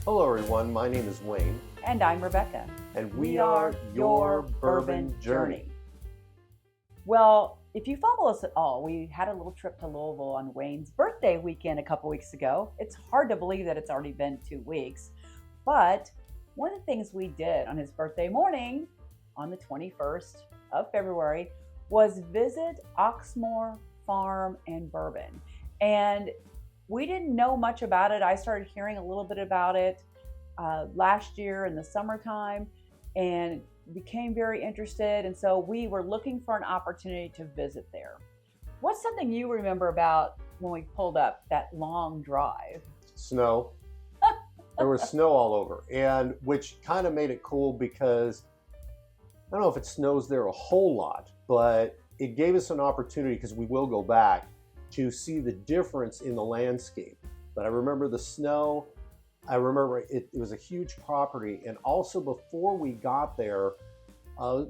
Hello everyone, my name is Wayne. And I'm Rebecca. And we are your Bourbon Journey. Well, if you follow us at all, we had a little trip to Louisville on Wayne's birthday weekend a couple weeks ago. It's hard to believe that it's already been 2 weeks. But one of the things we did on his birthday morning, on the 21st of February, was visit Oxmoor Farm and Bourbon. And we didn't know much about it. I started hearing a little bit about it last year in the summertime and became very interested. And so we were looking for an opportunity to visit there. What's something you remember about when we pulled up that long drive? Snow. There was snow all over, and which kind of made it cool because I don't know if it snows there a whole lot, but it gave us an opportunity, because we will go back, to see the difference in the landscape. But I remember the snow. I remember it was a huge property, and also before we got there,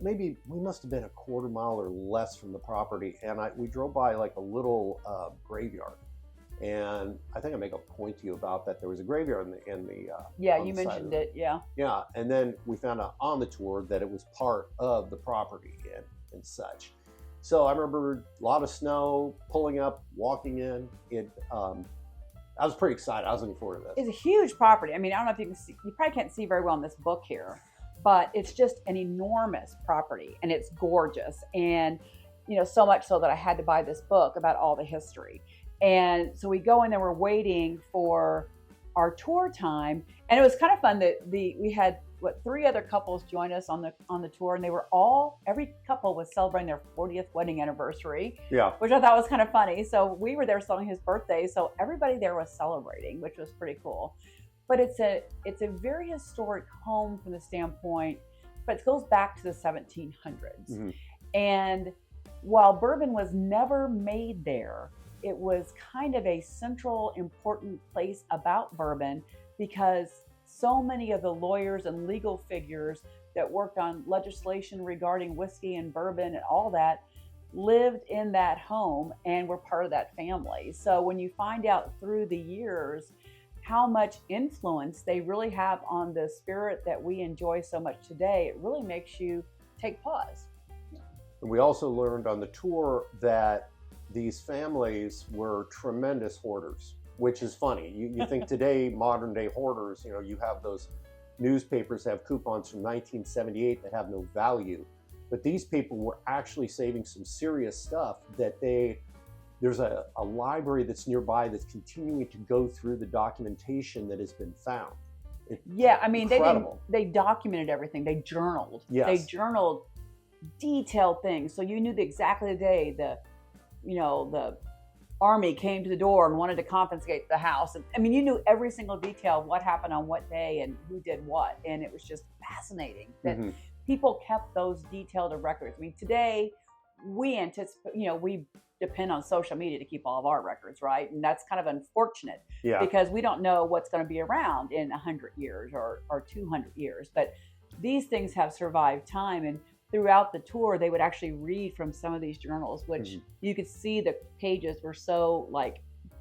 maybe we must have been a quarter mile or less from the property, and we drove by like a little graveyard. And I think I make a point to you about that. There was a graveyard in the yeah, you mentioned it. Yeah. Yeah, and then we found out on the tour that it was part of the property and such. So I remember a lot of snow, pulling up, walking in. I was pretty excited. I was looking forward to this. It's a huge property. I mean, I don't know if you can see, you probably can't see very well in this book here, but it's just an enormous property and it's gorgeous. And, so much so that I had to buy this book about all the history. And so we go in there, we're waiting for our tour time. And it was kind of fun that we had 3 other couples join us on the tour, and they were every couple was celebrating their 40th wedding anniversary. Yeah. Which I thought was kind of funny. So we were there celebrating his birthday, so everybody there was celebrating, which was pretty cool. But it's a very historic home from the standpoint, but it goes back to the 1700s. Mm-hmm. And while bourbon was never made there, it was kind of a central, important place about bourbon, because so many of the lawyers and legal figures that worked on legislation regarding whiskey and bourbon and all that lived in that home and were part of that family. So when you find out through the years how much influence they really have on the spirit that we enjoy so much today, it really makes you take pause. And we also learned on the tour that these families were tremendous hoarders, which is funny. You think today, modern day hoarders, you have those newspapers that have coupons from 1978 that have no value. But these people were actually saving some serious stuff that there's a library that's nearby that's continuing to go through the documentation that has been found. Incredible. They documented everything. They journaled. Yes. They journaled detailed things. So you knew exactly the day the Army came to the door and wanted to confiscate the house. And you knew every single detail of what happened on what day and who did what. And it was just fascinating that people kept those detailed records. Today we anticipate, we depend on social media to keep all of our records, right? And that's kind of unfortunate because we don't know what's going to be around in 100 years or 200 years. But these things have survived time. And throughout the tour, they would actually read from some of these journals, which you could see the pages were so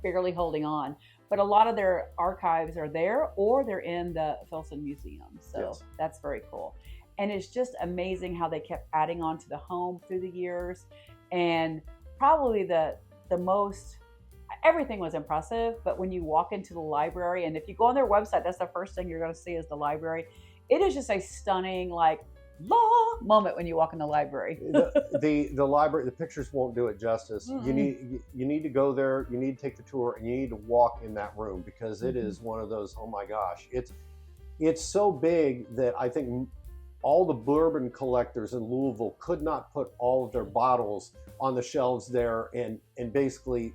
barely holding on. But a lot of their archives are there, or they're in the Filson Museum. So That's very cool. And it's just amazing how they kept adding on to the home through the years. And probably the most, everything was impressive. But when you walk into the library, and if you go on their website, that's the first thing you're going to see is the library. It is just a stunning, moment when you walk in the library. the library, the pictures won't do it justice. You need to go there, you need to take the tour, and you need to walk in that room, because it is one of those, oh my gosh, it's so big that I think all the bourbon collectors in Louisville could not put all of their bottles on the shelves there and basically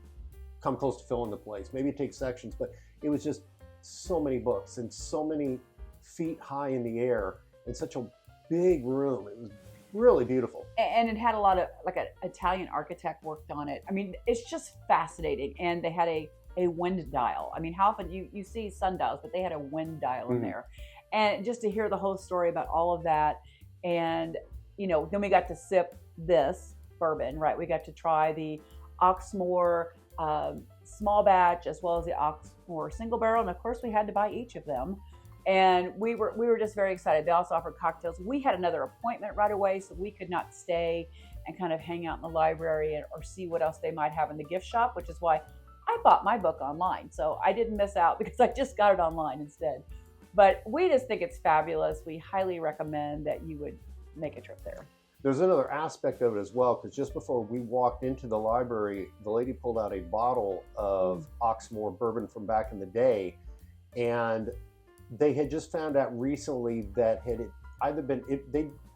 come close to filling the place. Maybe take sections, but it was just so many books and so many feet high in the air in such a big room. It was really beautiful. And it had a lot of, an Italian architect worked on it. It's just fascinating. And they had a wind dial. How often you see sundials, but they had a wind dial in there. And just to hear the whole story about all of that. And, then we got to sip this bourbon, right? We got to try the Oxmoor small batch as well as the Oxmoor single barrel. And of course we had to buy each of them. And we were just very excited. They also offered cocktails. We had another appointment right away, so we could not stay and kind of hang out in the library or see what else they might have in the gift shop, which is why I bought my book online. So I didn't miss out because I just got it online instead. But we just think it's fabulous. We highly recommend that you would make a trip there. There's another aspect of it as well, because just before we walked into the library, the lady pulled out a bottle of Oxmoor Bourbon from back in the day, and they had just found out recently that had it either been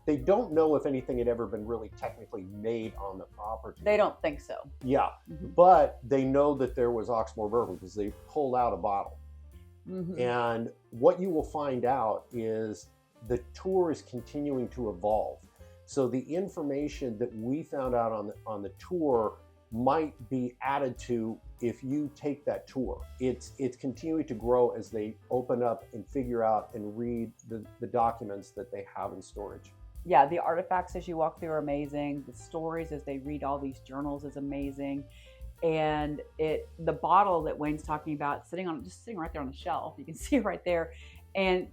they don't know if anything had ever been really technically made on the property. They don't think so. Yeah, but they know that there was Oxmoor Bourbon because they pulled out a bottle. And what you will find out is the tour is continuing to evolve. So the information that we found out on the tour might be added to if you take that tour. It's continuing to grow as they open up and figure out and read the documents that they have in storage. Yeah, the artifacts as you walk through are amazing. The stories as they read all these journals is amazing. And the bottle that Wayne's talking about sitting right there on the shelf, you can see it right there. And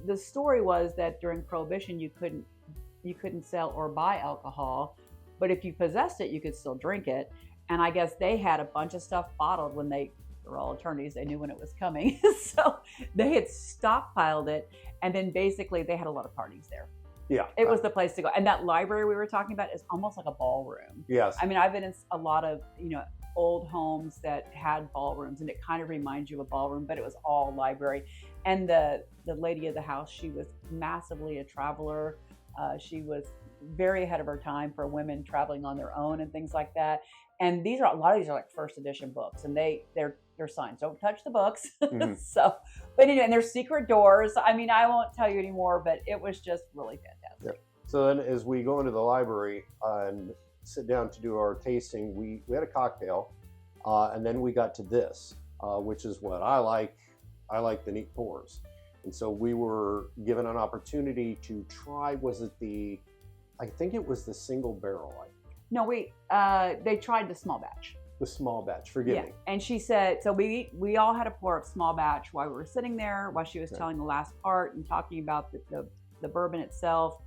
the story was that during Prohibition you couldn't sell or buy alcohol, but if you possessed it, you could still drink it. And I guess they had a bunch of stuff bottled when they were all attorneys. They knew when it was coming. So they had stockpiled it. And then basically they had a lot of parties there. Yeah. It was the place to go. And that library we were talking about is almost like a ballroom. Yes. I mean, I've been in a lot of, old homes that had ballrooms, and it kind of reminds you of a ballroom, but it was all library. And the lady of the house, she was massively a traveler. She was very ahead of her time for women traveling on their own and things like that. And a lot of these are like first edition books, and they're signs, don't touch the books. So, but anyway, and there's secret doors. I mean, I won't tell you anymore, but it was just really fantastic. Yeah. So then as we go into the library and sit down to do our tasting, we had a cocktail, and then we got to this, which is what I like. I like the neat pours. And so we were given an opportunity to try, I think it was the single barrel. No, they tried the small batch. The small batch, forgive me. And she said, so we all had a pour of small batch while we were sitting there, while she was telling the last part and talking about the bourbon itself.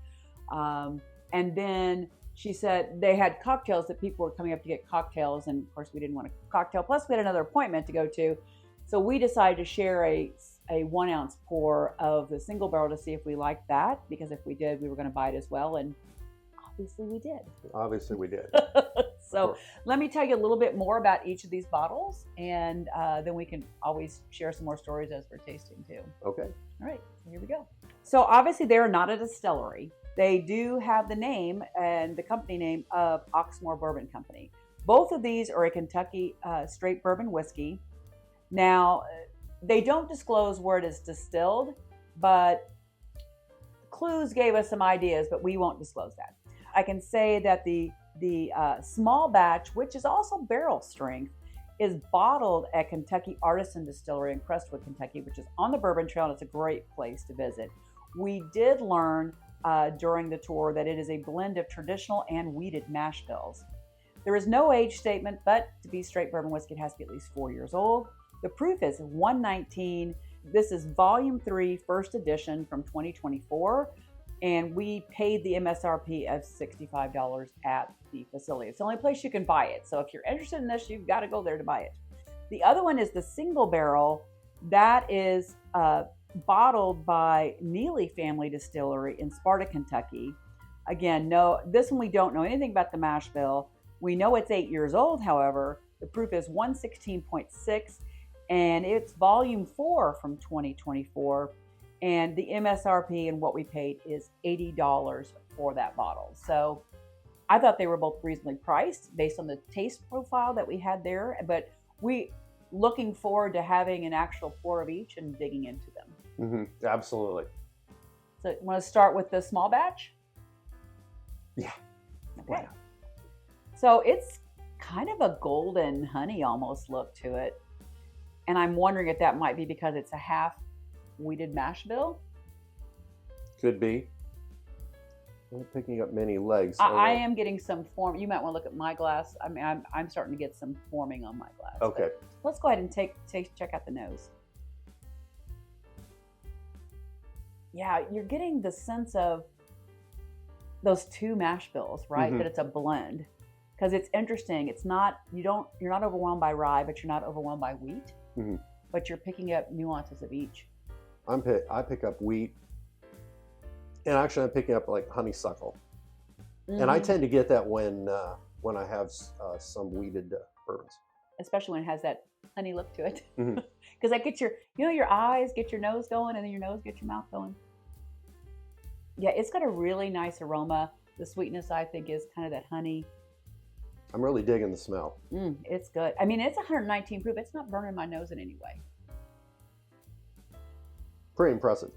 And then she said they had cocktails that people were coming up to get cocktails. And of course we didn't want a cocktail. Plus we had another appointment to go to. So we decided to share a 1 ounce pour of the single barrel to see if we liked that, because if we did, we were going to buy it as well. And obviously we did. Obviously we did. So let me tell you a little bit more about each of these bottles, and then we can always share some more stories as we're tasting too. Okay. All right, so here we go. So obviously they're not a distillery. They do have the name and the company name of Oxmoor Bourbon Company. Both of these are a Kentucky straight bourbon whiskey. Now, they don't disclose where it is distilled, but Clues gave us some ideas, but we won't disclose that. I can say that the small batch, which is also barrel strength, is bottled at Kentucky Artisan Distillery in Crestwood, Kentucky, which is on the Bourbon Trail, and it's a great place to visit. We did learn during the tour that it is a blend of traditional and wheated mash bills. There is no age statement, but to be straight bourbon whiskey, it has to be at least 4 years old. The proof is 119. This is Volume 3, First Edition from 2024. And we paid the MSRP of $65 at the facility. It's the only place you can buy it. So if you're interested in this, you've got to go there to buy it. The other one is the single barrel. That is bottled by Neeley Family Distillery in Sparta, Kentucky. Again, no, this one we don't know anything about the mash bill. We know it's 8 years old, however. The proof is 116.6, and it's Volume 4 from 2024. And the MSRP and what we paid is $80 for that bottle. So I thought they were both reasonably priced based on the taste profile that we had there. But we looking forward to having an actual pour of each and digging into them. Mm-hmm. Absolutely. So you want to start with the small batch? Yeah. Okay. Yeah. So it's kind of a golden honey almost look to it. And I'm wondering if that might be because it's a half wheated mash bill. Could be. I'm not picking up many legs. I am getting some form. You might want to look at my glass. I mean, I'm starting to get some forming on my glass. Okay. Let's go ahead and check out the nose. Yeah, you're getting the sense of those two mash bills, right? Mhm. But it's a blend. Because it's interesting. It's not, you're not overwhelmed by rye, but you're not overwhelmed by wheat. Mhm. But you're picking up nuances of each. I pick up wheat, and actually I'm picking up like honeysuckle. And I tend to get that when I have some wheated bourbons. Especially when it has that honey look to it. Mhm. Because that gets your eyes, get your nose going, and then your nose gets your mouth going. Yeah, it's got a really nice aroma. The sweetness, I think, is kind of that honey. I'm really digging the smell. It's good. I mean, it's 119 proof. It's not burning my nose in any way. Pretty impressive.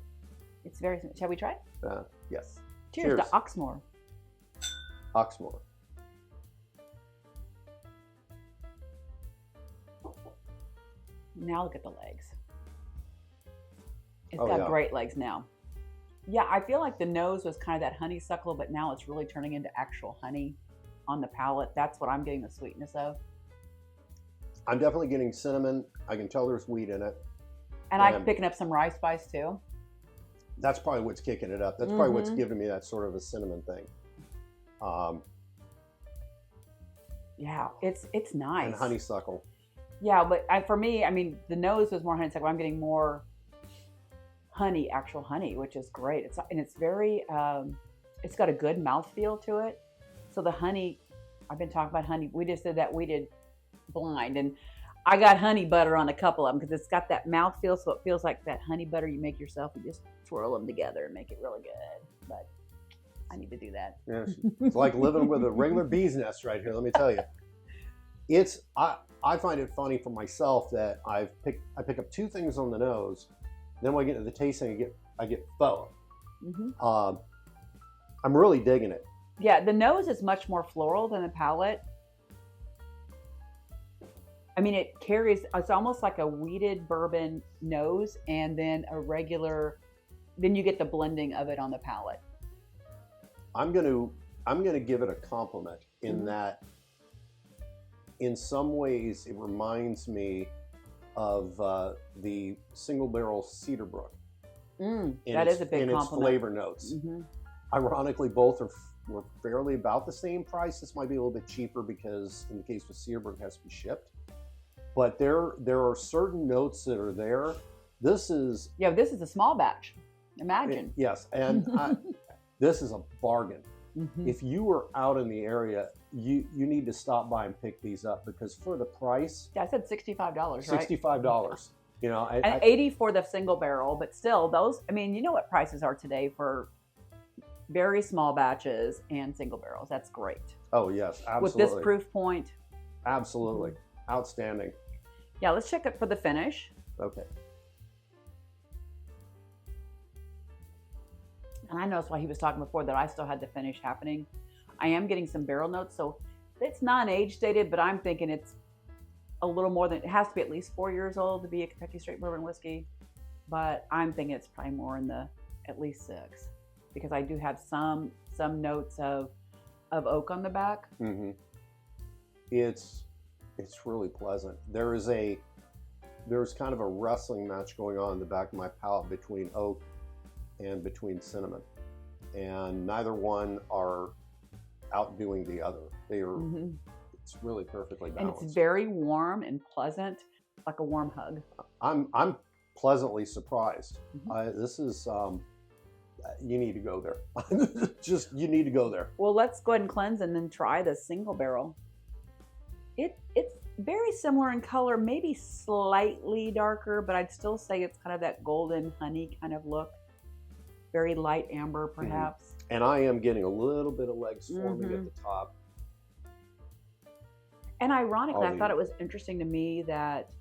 It's very, shall we try? Yes. Cheers to Oxmoor. Oxmoor. Now look at the legs. It's Oh, got yeah. great legs now. Yeah, I feel like the nose was kind of that honeysuckle, but now it's really turning into actual honey on the palate. That's what I'm getting the sweetness of. I'm definitely getting cinnamon. I can tell there's wheat in it. And I'm picking up some rye spice too. That's probably what's kicking it up. That's probably what's giving me that sort of a cinnamon thing. Yeah, it's nice. And honeysuckle. Yeah, but for me, I mean, the nose was more honeysuckle. I'm getting more honey, actual honey, which is great. It's very, it's got a good mouthfeel to it. So the honey, I've been talking about honey. We just did that. We did blind, and I got honey butter on a couple of them because it's got that mouthfeel. So it feels like that honey butter you make yourself. You just swirl them together and make it really good. But I need to do that. Yeah, it's like living with a regular bee's nest right here. Let me tell you, I find it funny for myself that I pick up two things on the nose. Then when I get to the tasting, I get both. I'm really digging it. Yeah, the nose is much more floral than the palate. I mean, it's almost like a wheated bourbon nose, and then then you get the blending of it on the palate. I'm gonna give it a compliment in that, in some ways, it reminds me of the single barrel Cedarbrook. That is a big compliment. In its flavor notes. Ironically, both were fairly about the same price. This might be a little bit cheaper because, in the case with Cedarbrook, it has to be shipped. But there are certain notes that are there. This is a small batch. Imagine. Yes, and this is a bargain. If you were out in the area, you need to stop by and pick these up because for the price, I said $65, right? $65. You know, and $80 for the single barrel, but still, those. I mean, you know what prices are today for very small batches and single barrels. That's great. Oh yes, absolutely. With this proof point, absolutely outstanding. Yeah, let's check it for the finish. Okay. And I noticed while he was talking before that I still had the finish happening. I am getting some barrel notes, so it's non-age stated, but I'm thinking it's a little more than, it has to be at least 4 years old to be a Kentucky straight bourbon whiskey, but I'm thinking it's probably more in the at least 6 because I do have some notes of oak on the back. It's really pleasant. There's kind of a wrestling match going on in the back of my palate between oak and between cinnamon, and neither one are outdoing the other. They are. It's really perfectly balanced. And it's very warm and pleasant, like a warm hug. I'm pleasantly surprised. This is you need to go there. You need to go there. Well, let's go ahead and cleanse and then try the single barrel. It's very similar in color, maybe slightly darker, but I'd still say it's kind of that golden honey kind of look. Very light amber, perhaps. And I am getting a little bit of legs forming at the top. And ironically, I thought it was interesting to me that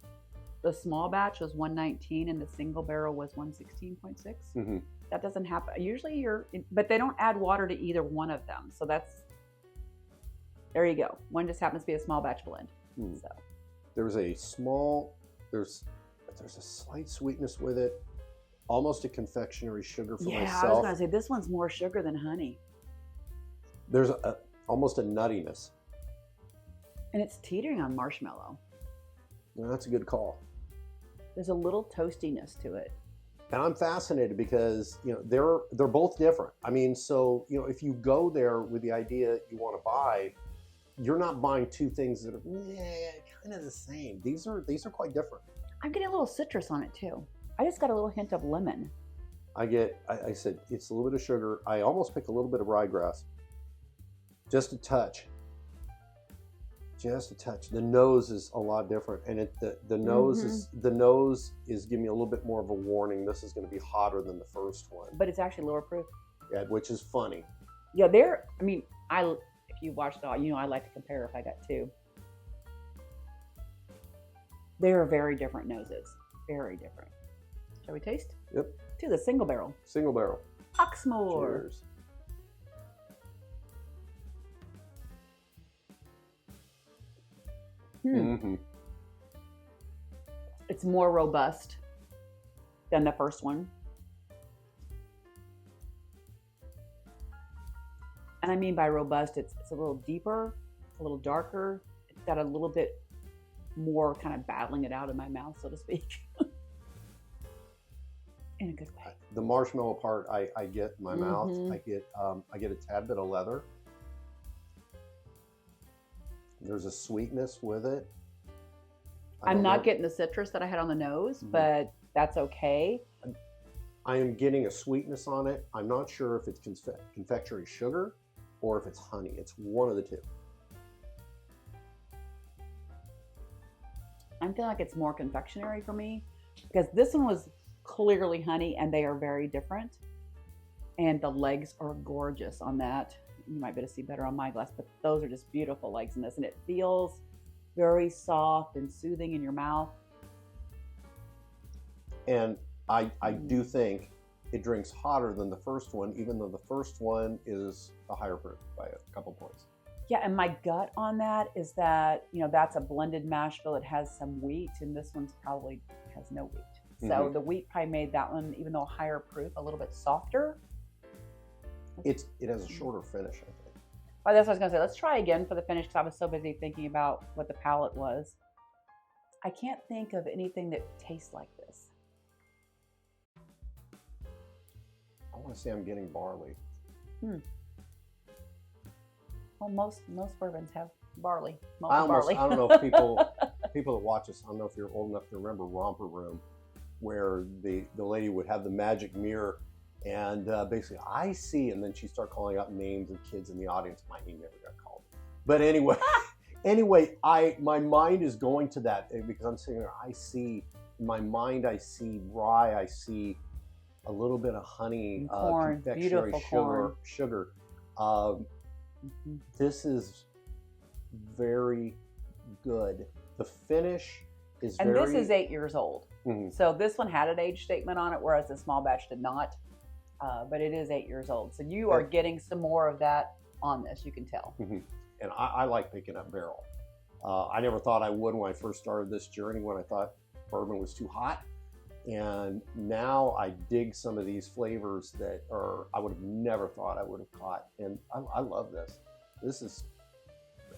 the small batch was 119 and the single barrel was 116.6. That doesn't happen. Usually but they don't add water to either one of them. So there you go. One just happens to be a small batch blend. So there's a slight sweetness with it. Almost a confectionery sugar for myself. Yeah, I was going to say, this one's more sugar than honey. There's almost a nuttiness. And it's teetering on marshmallow. Well, that's a good call. There's a little toastiness to it. And I'm fascinated because, you know, they're both different. I mean, so, you know, if you go there with the idea you want to buy, you're not buying two things that are kind of the same. These are quite different. I'm getting a little citrus on it too. I just got a little hint of lemon. I said it's a little bit of sugar. I almost pick a little bit of ryegrass. Just a touch. Just a touch. The nose is a lot different, and the nose is giving me a little bit more of a warning. This is going to be hotter than the first one, but it's actually lower proof. Yeah, which is funny. Yeah, I mean, if you watched all, you know, I like to compare if I got two. They are very different noses, very different. Shall we taste? Yep. To the single barrel. Single barrel. Oxmoor. Cheers. Mm-hmm. It's more robust than the first one. And I mean by robust, it's a little deeper, a little darker. It's got a little bit more kind of battling it out in my mouth, so to speak. In a good way. The marshmallow part I get in my mouth. I get a tad bit of leather. There's a sweetness with it. I'm not getting the citrus that I had on the nose, but that's okay. I am getting a sweetness on it. I'm not sure if it's confectionery sugar or if it's honey. It's one of the two. I'm feeling like it's more confectionery for me because this one was clearly honey and they are very different. And the legs are gorgeous on that. You might be able to see better on my glass, but those are just beautiful legs in this. And it feels very soft and soothing in your mouth. And I do think it drinks hotter than the first one, even though the first one is a higher proof by a couple points. Yeah, and my gut on that is that, you know, that's a blended mash bill. It has some wheat, and this one's probably has no wheat. So the wheat probably made that one, even though higher proof, a little bit softer. It has a shorter finish, I think. Oh, that's what I was going to say. Let's try again for the finish because I was so busy thinking about what the palate was. I can't think of anything that tastes like this. I want to say I'm getting barley. Well, most bourbons have barley. I don't know if people that watch us, I don't know if you're old enough to remember Romper Room, where the lady would have the magic mirror and basically I see, and then she started calling out names of kids in the audience. My name never got called. But anyway, my mind is going to that because I'm sitting there. In my mind, I see rye. I see a little bit of honey, corn, confectionery sugar. This is very good. The finish is this is 8 years old. So this one had an age statement on it, whereas the small batch did not. But it is 8 years old. So you are getting some more of that on this, you can tell. And I like picking up barrel. I never thought I would when I first started this journey, when I thought bourbon was too hot. And now I dig some of these flavors that I would have never thought I would have caught. And I love this. This is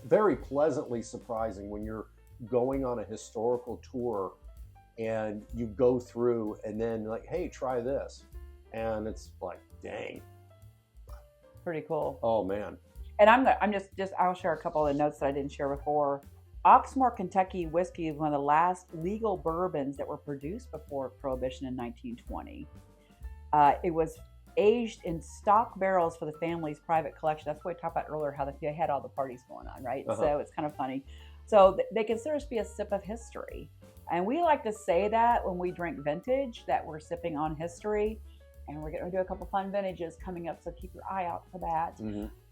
very pleasantly surprising when you're going on a historical tour and you go through and then like, hey, try this. And it's like, dang. Pretty cool. Oh, man. And I'll share a couple of the notes that I didn't share before. Oxmoor Kentucky whiskey is one of the last legal bourbons that were produced before Prohibition in 1920. It was aged in stock barrels for the family's private collection. That's what we talked about earlier, how they had all the parties going on, right? So it's kind of funny. So they consider us to be a sip of history. And we like to say that when we drink vintage, that we're sipping on history. And we're going to do a couple fun vintages coming up, so keep your eye out for that.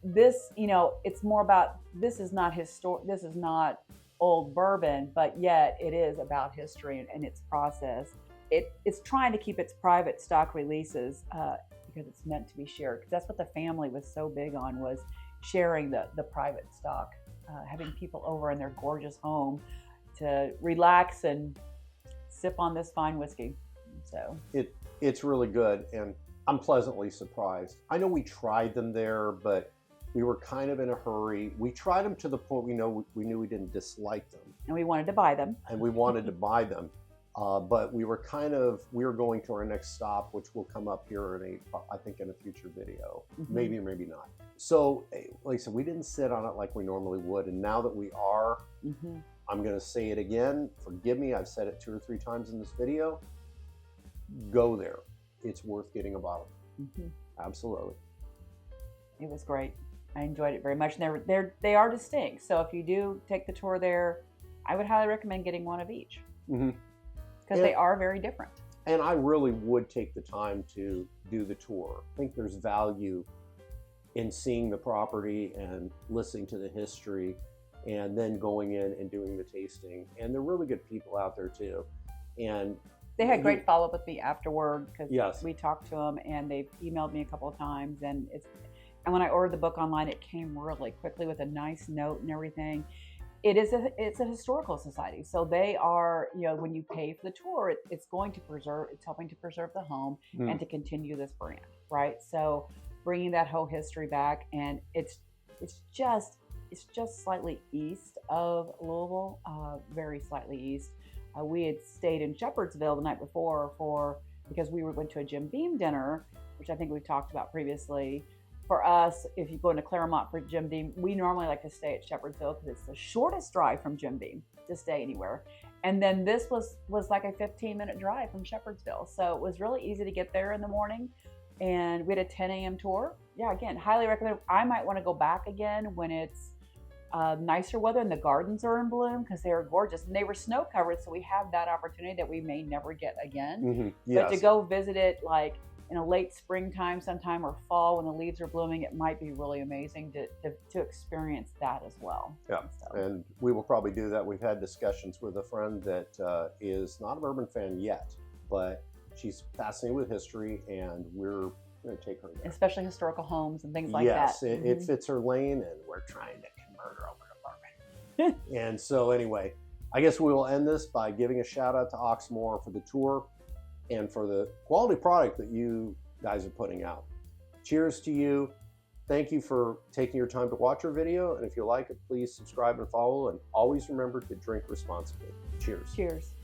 This, you know, it's more about, this is not this is not old bourbon, but yet it is about history and its process. It's trying to keep its private stock releases because it's meant to be shared. Because that's what the family was so big on, was sharing the private stock, having people over in their gorgeous home to relax and sip on this fine whiskey. So it's really good, and I'm pleasantly surprised. I know we tried them there, but we were kind of in a hurry. We tried them to the point we knew we didn't dislike them. And we wanted to buy them. And we wanted to buy them. But we were going to our next stop, which will come up here I think in a future video, maybe or maybe not. So like I said, we didn't sit on it like we normally would. And now that we are, I'm going to say it again. Forgive me. I've said it 2 or 3 times in this video. Go there. It's worth getting a bottle. Absolutely. It was great. I enjoyed it very much. And they are distinct. So if you do take the tour there, I would highly recommend getting one of each. Because they are very different. And I really would take the time to do the tour. I think there's value in seeing the property and listening to the history and then going in and doing the tasting. And they're really good people out there too. And they had great follow-up with me afterward because we talked to them and they've emailed me a couple of times. And when I ordered the book online, it came really quickly with a nice note and everything. It's a historical society, so they are, when you pay for the tour, it's helping to preserve the home and to continue this brand, right? So bringing that whole history back, and it's just slightly east of Louisville, very slightly east. We had stayed in Shepherdsville the night before because we went to a Jim Beam dinner, which I think we've talked about previously. For us, if you go into Claremont for Jim Beam, we normally like to stay at Shepherdsville because it's the shortest drive from Jim Beam to stay anywhere. And then this was like a 15-minute drive from Shepherdsville. So it was really easy to get there in the morning. And we had a 10 a.m. tour. Yeah, again, highly recommend. I might want to go back again when it's nicer weather and the gardens are in bloom because they were gorgeous. And they were snow covered, so we have that opportunity that we may never get again. But to go visit it like in a late springtime sometime or fall when the leaves are blooming, it might be really amazing to experience that as well. Yeah, and we will probably do that. We've had discussions with a friend that is not a bourbon fan yet, but she's fascinated with history, and we're going to take her there. Especially historical homes and things like that. Yes, it fits her lane, and we're trying to convert her over to bourbon. And so anyway, I guess we will end this by giving a shout out to Oxmoor for the tour and for the quality product that you guys are putting out. Cheers to you. Thank you for taking your time to watch our video. And if you like it, please subscribe and follow. And always remember to drink responsibly. Cheers. Cheers.